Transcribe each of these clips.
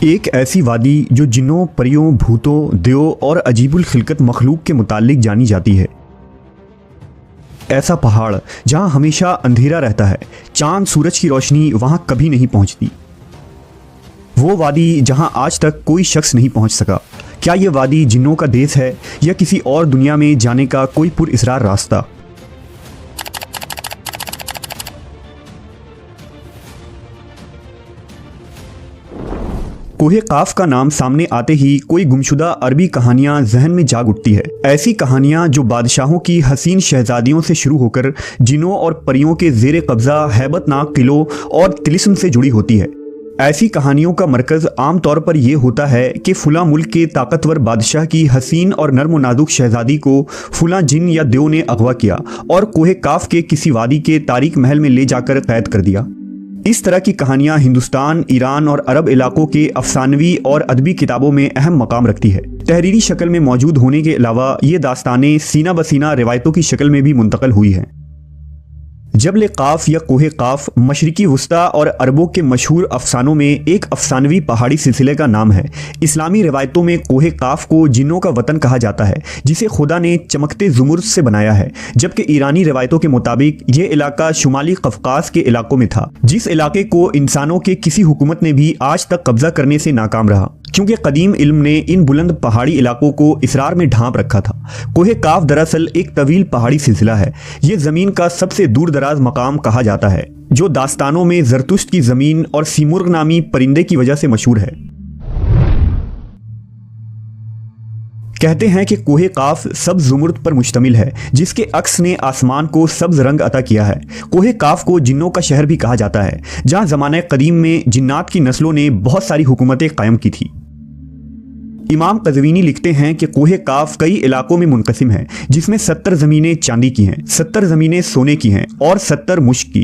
एक ऐसी वादी जो जिन्नों, परियों, भूतों, देवों और अजीबुल खिलकत मखलूक के मुतालिक जानी जाती है। ऐसा पहाड़ जहां हमेशा अंधेरा रहता है, चांद सूरज की रोशनी वहां कभी नहीं पहुंचती। वो वादी जहां आज तक कोई शख्स नहीं पहुंच सका। क्या ये वादी जिन्नों का देश है या किसी और दुनिया में जाने का कोई पुरअसरार रास्ता? कोहे काफ का नाम सामने आते ही कोई गुमशुदा अरबी कहानियां जहन में जाग उठती है। ऐसी कहानियां जो बादशाहों की हसीन शहजादियों से शुरू होकर जिन्नों और परियों के जेर कब्जा हैबतनाक किलों और तिलिस्म से जुड़ी होती है। ऐसी कहानियों का मरकज़ आमतौर पर यह होता है कि फुला मुल्क के ताकतवर बादशाह की हसीन और नर्म नाजुक शहजादी को फुला जिन या देव ने अगवा किया और कोहे काफ के किसी वादी के तारीक महल में ले जाकर कैद कर दिया। इस तरह की कहानियां हिंदुस्तान, ईरान और अरब इलाकों के अफसानवी और अदबी किताबों में अहम मकाम रखती है। तहरीरी शक्ल में मौजूद होने के अलावा ये दास्तानें सीना बसीना रिवायतों की शक्ल में भी मुंतकल हुई हैं। जबल काफ या कोहे काफ मशरिकी वस्ता और अरबों के मशहूर अफसानों में एक अफसानवी पहाड़ी सिलसिले का नाम है। इस्लामी रिवायतों में कोहे काफ को जिन्नों का वतन कहा जाता है, जिसे खुदा ने चमकते ज़ुमुर्द से बनाया है, जबकि ईरानी रिवायतों के मुताबिक ये इलाका शुमाली कफकास के इलाकों में था, जिस इलाके को इंसानों के किसी हुकूमत ने भी आज तक कब्जा करने से नाकाम रहा, क्योंकि कदीम इल्म ने इन बुलंद पहाड़ी इलाकों को इसरार में ढांप रखा था। कोहे काफ दरअसल एक तवील पहाड़ी सिलसिला है। ये ज़मीन का सबसे दूर दराज मकाम कहा जाता है, जो दास्तानों में जरतुश्त की ज़मीन और सीमुर्ग नामी परिंदे की वजह से मशहूर है। कहते हैं कि कोहे काफ सब्ज़ ज़ुमुर्द पर मुश्तमिल है, जिसके अक्स ने आसमान को सब्ज़ रंग अता किया है। कोहे काफ को जिन्नों का शहर भी कहा जाता है, जहाँ ज़माने कदीम में जिन्नात की नस्लों ने बहुत सारी हुकूमतें कायम की थी। इमाम कज़वीनी लिखते हैं कि कोहे काफ कई इलाकों में मुनक़सिम है, जिसमें 70 ज़मीनें चांदी की हैं, 70 ज़मीनें सोने की हैं और 70 मुश्क की।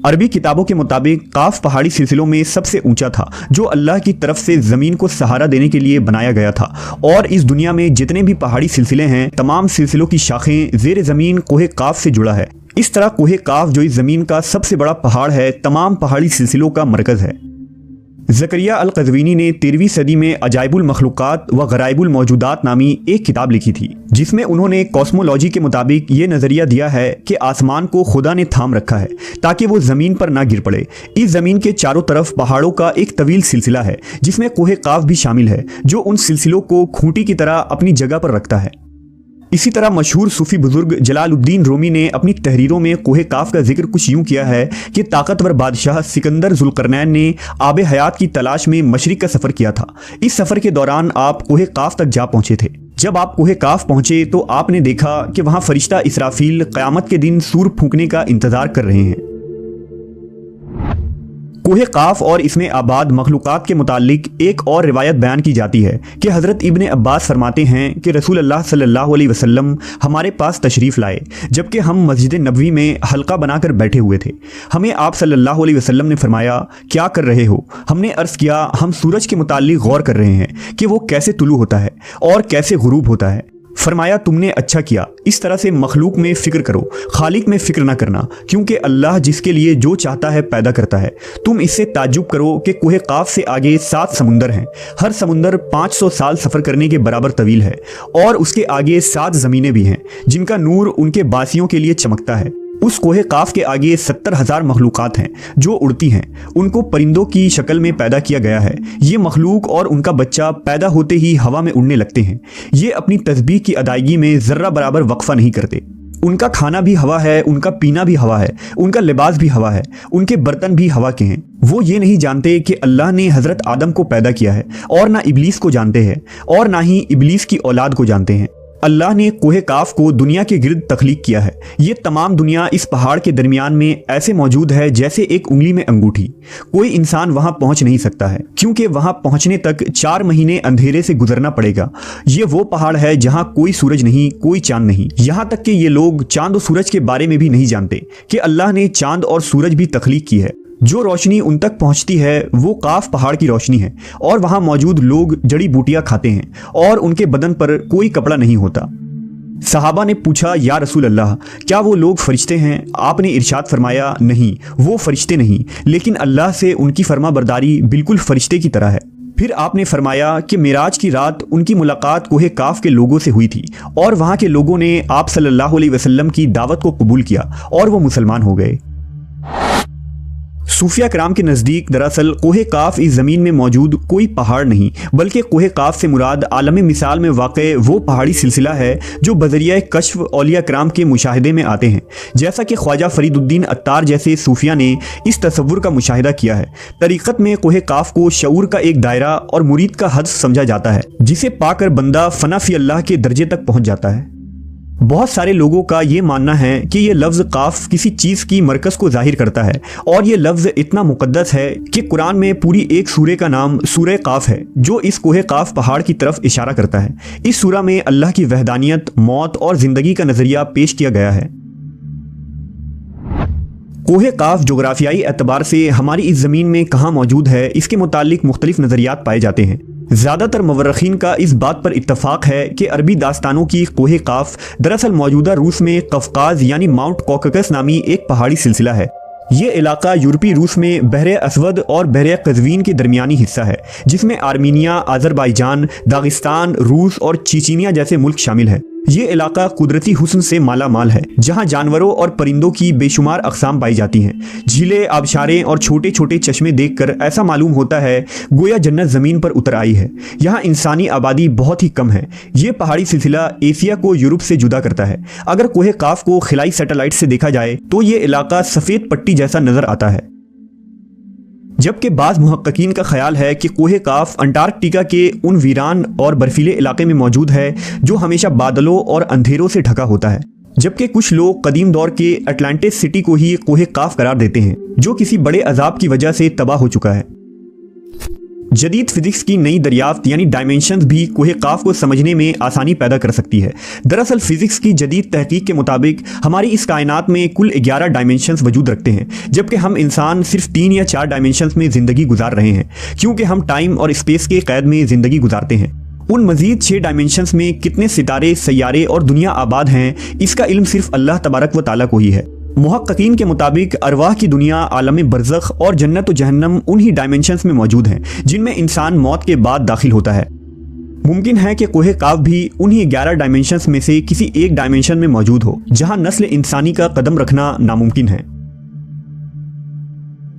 अरबी किताबों के मुताबिक काफ पहाड़ी सिलसिलों में सबसे ऊंचा था, जो अल्लाह की तरफ से ज़मीन को सहारा देने के लिए बनाया गया था। और इस दुनिया में जितने भी पहाड़ी सिलसिले हैं, तमाम सिलसिलों की शाखें ज़ेर ज़मीन कोहे काफ से जुड़ा है। इस तरह कोहे काफ, जो इस ज़मीन का सबसे बड़ा पहाड़ है, तमाम पहाड़ी सिलसिलों का मरकज़ है। ज़करिया अल क़ज़वीनी ने 13वीं सदी में अजाइबुल मखलूक़ात व गराइबुल मौजूदात नामी एक किताब लिखी थी, जिसमें उन्होंने कॉस्मोलॉजी के मुताबिक ये नज़रिया दिया है कि आसमान को खुदा ने थाम रखा है ताकि वो ज़मीन पर ना गिर पड़े। इस ज़मीन के चारों तरफ पहाड़ों का एक तवील सिलसिला है, जिसमें कोहे काफ भी शामिल है, जो उन सिलसिलों को खूंटी की तरह अपनी जगह पर रखता है। इसी तरह मशहूर सूफी बुजुर्ग जलालुद्दीन रूमी ने अपनी तहरीरों में कोहे काफ का जिक्र कुछ यूं किया है कि ताकतवर बादशाह सिकंदर जुल्करनैन ने आब हयात की तलाश में मशरिक का सफ़र किया था। इस सफ़र के दौरान आप कोहे काफ तक जा पहुंचे थे। जब आप कोहे काफ पहुंचे तो आपने देखा कि वहां फरिश्ता इसराफील क़यामत के दिन सूर फूंकने का इंतज़ार कर रहे हैं। कोहे काफ और इसमें आबाद मखलूक़ात के मुतालिक एक और रिवायत बयान की जाती है कि हज़रत इब्ने अब्बास फरमाते हैं कि रसूल अल्लाह सल्लल्लाहु अलैहि वसल्लम हमारे पास तशरीफ़ लाए, जबकि हम मस्जिद नबवी में हल्का बनाकर बैठे हुए थे। हमें आप सल्लल्लाहु अलैहि वसल्लम ने फरमाया, क्या कर रहे हो? हमने अर्ज़ किया, हम सूरज के मुतालिक गौर कर रहे हैं कि वो कैसे तुलू होता है और कैसे गुरूब होता है। फरमाया, तुमने अच्छा किया, इस तरह से मखलूक में फ़िक्र करो, खालिक में फ़िक्र ना करना, क्योंकि अल्लाह जिसके लिए जो चाहता है पैदा करता है। तुम इससे ताज्जुब करो कि कोहे काफ से आगे 7 समुंदर हैं। हर समुंदर 500 साल सफ़र करने के बराबर तवील है और उसके आगे 7 ज़मीनें भी हैं, जिनका नूर उनके बासियों के लिए चमकता है। उस कोहे काफ के आगे 70,000 मखलूक़ात हैं जो उड़ती हैं। उनको परिंदों की शक्ल में पैदा किया गया है। ये मखलूक और उनका बच्चा पैदा होते ही हवा में उड़ने लगते हैं। ये अपनी तस्बीह की अदायगी में ज़र्रा बराबर वक्फ़ा नहीं करते। उनका खाना भी हवा है, उनका पीना भी हवा है, उनका लिबास भी हवा है, उनके बर्तन भी हवा के हैं। वो ये नहीं जानते कि अल्लाह ने हज़रत आदम को पैदा किया है, और ना इब्लीस को जानते हैं और ना ही इब्लीस की औलाद को जानते हैं। अल्लाह ने कोहे काफ को दुनिया के गिर्द तख्लीक किया है। ये तमाम दुनिया इस पहाड़ के दरमियान में ऐसे मौजूद है जैसे एक उंगली में अंगूठी। कोई इंसान वहां पहुंच नहीं सकता है, क्योंकि वहां पहुंचने तक 4 महीने अंधेरे से गुजरना पड़ेगा। ये वो पहाड़ है जहां कोई सूरज नहीं, कोई चांद नहीं। यहाँ तक कि ये लोग चांद और सूरज के बारे में भी नहीं जानते कि अल्लाह ने चांद और सूरज भी तख्लीक की है। जो रोशनी उन तक पहुंचती है वो काफ पहाड़ की रोशनी है, और वहां मौजूद लोग जड़ी बूटियां खाते हैं और उनके बदन पर कोई कपड़ा नहीं होता। सहाबा ने पूछा, या रसूल अल्लाह, क्या वो लोग फरिश्ते हैं? आपने इरशाद फरमाया, नहीं, वो फरिश्ते नहीं, लेकिन अल्लाह से उनकी फर्मा बरदारी बिल्कुल फरिश्ते की तरह है। फिर आपने फरमाया कि मिराज की रात उनकी मुलाकात कोहे काफ के लोगों से हुई थी और वहाँ के लोगों ने आप सल्लल्लाहु अलैहि वसल्लम की दावत को कबूल किया और वो मुसलमान हो गए। सूफिया कराम के नज़दीक दरअसल कोहे काफ इस ज़मीन में मौजूद कोई पहाड़ नहीं, बल्कि कोहे काफ से मुराद आलम मिसाल में वाक़े वो पहाड़ी सिलसिला है जो बज़रिया कश्फ औलिया कराम के मुशाहिदे में आते हैं। जैसा कि ख्वाजा फरीदुद्दीन अत्तार जैसे सूफिया ने इस तसव्वुर का मुशाहिदा किया है। तरीक़त में कोहे काफ को शऊर का एक दायरा और मुरीद का हद समझा जाता है, जिसे पाकर बंदा फना फी अल्लाह के दर्जे तक पहुँच जाता है। बहुत सारे लोगों का ये मानना है कि ये लफ्ज़ काफ किसी चीज़ की मरकज़ को जाहिर करता है और ये लफ्ज़ इतना मुक़द्दस है कि कुरान में पूरी एक सूरे का नाम सूरे काफ है, जो इस कोहे काफ पहाड़ की तरफ इशारा करता है। इस सूरा में अल्लाह की वहदानियत, मौत और ज़िंदगी का नज़रिया पेश किया गया है। कोहे काफ जोग्राफियाई एतबार से हमारी इस ज़मीन में कहाँ मौजूद है, इसके मुतालिक मुख्तलिफ नज़रियात पाए जाते हैं। ज़्यादातर मवर्रखीन का इस बात पर इत्तफाक है कि अरबी दास्तानों की कोहे काफ दरअसल मौजूदा रूस में कफकाज यानी माउंट कॉककस नामी एक पहाड़ी सिलसिला है। ये इलाका यूरोपी रूस में बहरे असवद और बहरे कज़वीन के दरमियानी हिस्सा है, जिसमें आर्मीनिया, आज़रबाईजान, दागिस्तान, रूस और चीचीनिया जैसे मुल्क शामिल है। ये इलाका कुदरती हुस्न से माला माल है, जहाँ जानवरों और परिंदों की बेशुमार अक़साम पाई जाती हैं। झीलें, आबशारें और छोटे छोटे चश्मे देखकर ऐसा मालूम होता है गोया जन्नत ज़मीन पर उतर आई है। यहाँ इंसानी आबादी बहुत ही कम है। ये पहाड़ी सिलसिला एशिया को यूरोप से जुदा करता है। अगर कोहे काफ को खिलाई सैटेलाइट से देखा जाए तो ये इलाका सफ़ेद पट्टी जैसा नज़र आता है, जबकि बाज़ मुहक्किकीन का ख्याल है कि कोहे काफ अंटार्कटिका के उन वीरान और बर्फीले इलाके में मौजूद है जो हमेशा बादलों और अंधेरों से ढका होता है। जबकि कुछ लोग कदीम दौर के अटलांटिस सिटी को ही कोहे काफ करार देते हैं, जो किसी बड़े अजाब की वजह से तबाह हो चुका है। जदीद फिजिक्स की नई दरियाफ्त यानी डायमेंशंस भी कोहे काफ को समझने में आसानी पैदा कर सकती है। दरअसल फिजिक्स की जदीद तहकीक के मुताबिक हमारी इस कायनात में कुल 11 डायमेंशंस वजूद रखते हैं, जबकि हम इंसान सिर्फ 3 या 4 डायमेंशंस में ज़िंदगी गुजार रहे हैं, क्योंकि हम टाइम और स्पेस के कैद में ज़िंदगी गुजारते हैं। उन मज़ीद 6 डायमेंशंस में कितने सितारे, सैयारे और दुनिया आबाद हैं, इसका इल्म सिर्फ अल्लाह तबारक व ताला को ही है। मुहक्किकीन के मुताबिक अरवाह की दुनिया, आलम बरज़ख और जन्नत व जहन्नम उन्हीं डायमेंशंस में मौजूद हैं जिनमें इंसान मौत के बाद दाखिल होता है। मुमकिन है कि कोहे काफ भी उन्हीं 11 डायमेंशंस में से किसी एक डायमेंशन में मौजूद हो, जहां नस्ल इंसानी का कदम रखना नामुमकिन है।